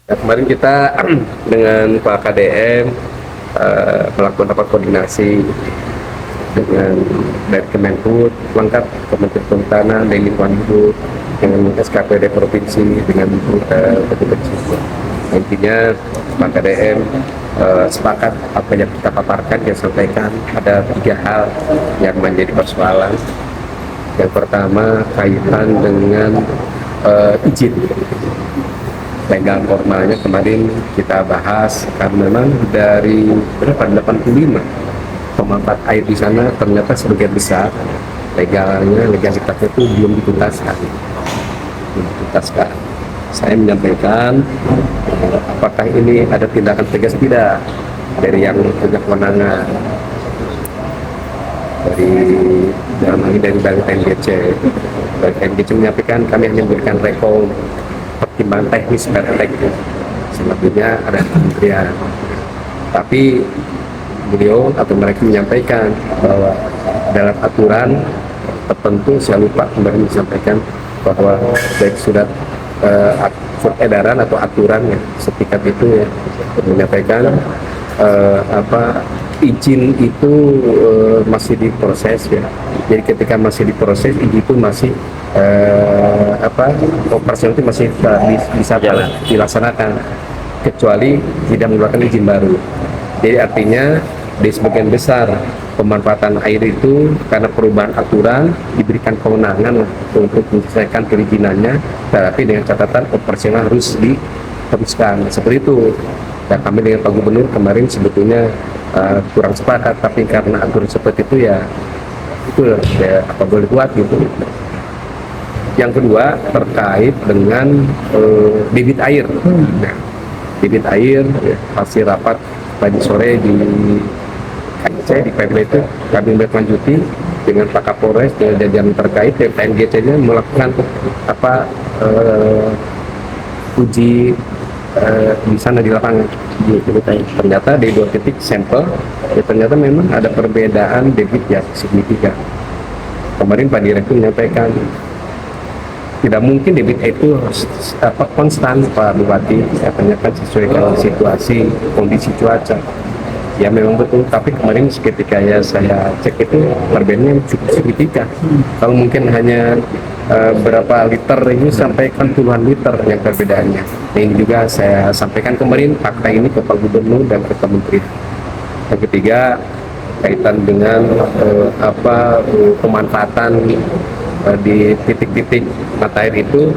Nah, kemarin kita dengan Pak KDM melakukan rapat koordinasi dengan dari Kemenhub, lengkap Kementerian Kehutanan dan Lingkungan Hidup dengan SKPD provinsi dengan petugas. Intinya Pak KDM sepakat apa yang kita paparkan, yang sampaikan ada 3 hal yang menjadi persoalan. Yang pertama kaitan dengan izin legal formalnya kemarin kita bahas, karena memang dari berapa 85 pemanfaat air di sana ternyata sebagian besar legalitasnya itu belum dituntaskan. Saya menyampaikan apakah ini ada tindakan tegas tidak dari yang punya kewenangan, dari dalam hal ini dari NGC. NGC menyampaikan kami hanya memberikan pertimbangan teknis pertek, selebihnya ada kementerian. Tapi beliau atau mereka menyampaikan bahwa dalam aturan tertentu, saya lupa kemarin disampaikan bahwa baik surat edaran atau aturan ya setiap itu ya menyampaikan izin itu masih diproses ya. Jadi ketika masih diproses, izin itu masih operasional itu masih bisa dilaksanakan kecuali tidak mengeluarkan izin baru. Jadi artinya di sebagian besar pemanfaatan air itu karena perubahan aturan diberikan kewenangan untuk menyelesaikan perizinannya, tetapi dengan catatan operasional harus diteruskan seperti itu. Dan kami dengan Pak Gubernur kemarin sebetulnya kurang sepakat, tapi karena aturan seperti itu ya itu ya apa boleh buat gitu. Yang kedua terkait dengan debit air. Nah, debit air ya, hasil rapat tadi sore di KNC di PMB itu kami berlanjuti dengan Pak Kapolres dengan jajaran terkait dan PNGC-nya melakukan uji di sana di lapangan. Ternyata di 2 titik sampel ya, ternyata memang ada perbedaan debit yang signifikan. Kemarin Pak Direktur menyampaikan tidak mungkin debit itu konstan, Pak Bupati. Saya tanyakan sesuai dengan situasi kondisi cuaca. Ya memang betul, tapi kemarin ketika ya saya cek itu perbedaannya cukup signifikan. Kalau mungkin hanya berapa liter, ini sampai kan puluhan liter yang perbedaannya. Ini juga saya sampaikan kemarin fakta ini ke Pak Gubernur dan ke Kementerian. Yang ketiga kaitan dengan pemanfaatan di titik-titik mata air itu,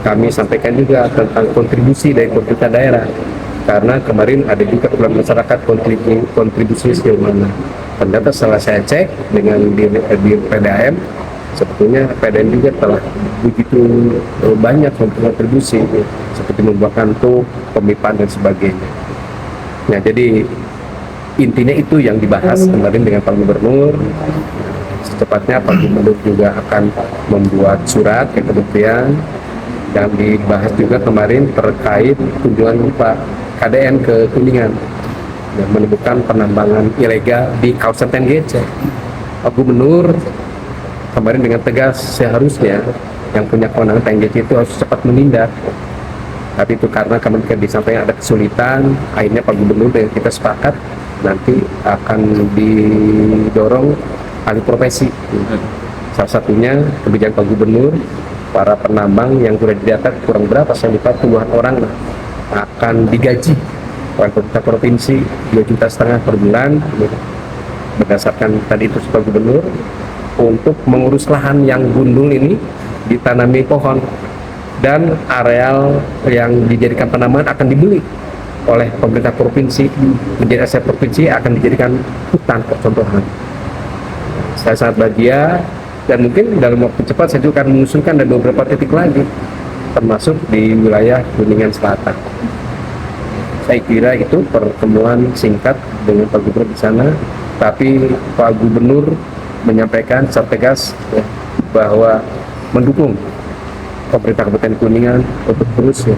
kami sampaikan juga tentang kontribusi dari pemerintah daerah, karena kemarin ada juga keluhan masyarakat kontribusinya sejauh mana. Ternyata setelah saya cek dengan di PDAM, sebetulnya PDAM juga telah begitu banyak kontribusi seperti membuat kantung, pemipaan dan sebagainya. Nah jadi intinya itu yang dibahas kemarin dengan Pak Gubernur. Secepatnya Pak Gubernur juga akan membuat surat ke Kementerian, dan dibahas juga kemarin terkait kunjungan Pak KDM ke Kuningan dan menemukan penambangan ilegal di kawasan TNGC. Pak Gubernur kemarin dengan tegas seharusnya yang punya kewenangan TNGC itu harus cepat menindak. Tapi itu karena kemarin disampaikan ada kesulitan, akhirnya Pak Gubernur dan kita sepakat nanti akan didorong alih profesi. Salah satunya kebijakan Pak Gubernur, para penambang yang sudah didata kurang berapa, saya lupa puluhan orang akan digaji oleh pemerintah provinsi 2,5 juta per bulan berdasarkan tadi itu Pak Gubernur, untuk mengurus lahan yang gundul ini ditanami pohon, dan areal yang dijadikan penambangan akan dibeli oleh pemerintah provinsi menjadi aset provinsi, akan dijadikan hutan percontohan. Saya sangat bahagia, dan mungkin dalam waktu cepat saya juga akan mengusulkan ada beberapa titik lagi, termasuk di wilayah Kuningan Selatan. Saya kira itu pertemuan singkat dengan Pak Gubernur di sana, tapi Pak Gubernur menyampaikan secara tegas bahwa mendukung pemerintah Kabupaten Kuningan untuk terus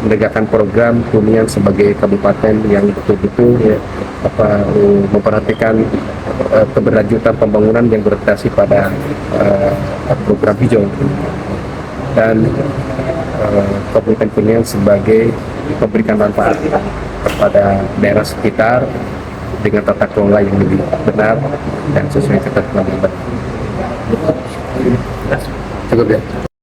menegakkan program Kuningan sebagai kabupaten yang betul-betul memperhatikan keberlanjutan pembangunan yang berorientasi pada program hijau. Dan Kabupaten Kuningan sebagai memberikan manfaat kepada daerah sekitar dengan tata kelola yang lebih benar dan sesuai ketentuan yang berlaku. Cukup ya.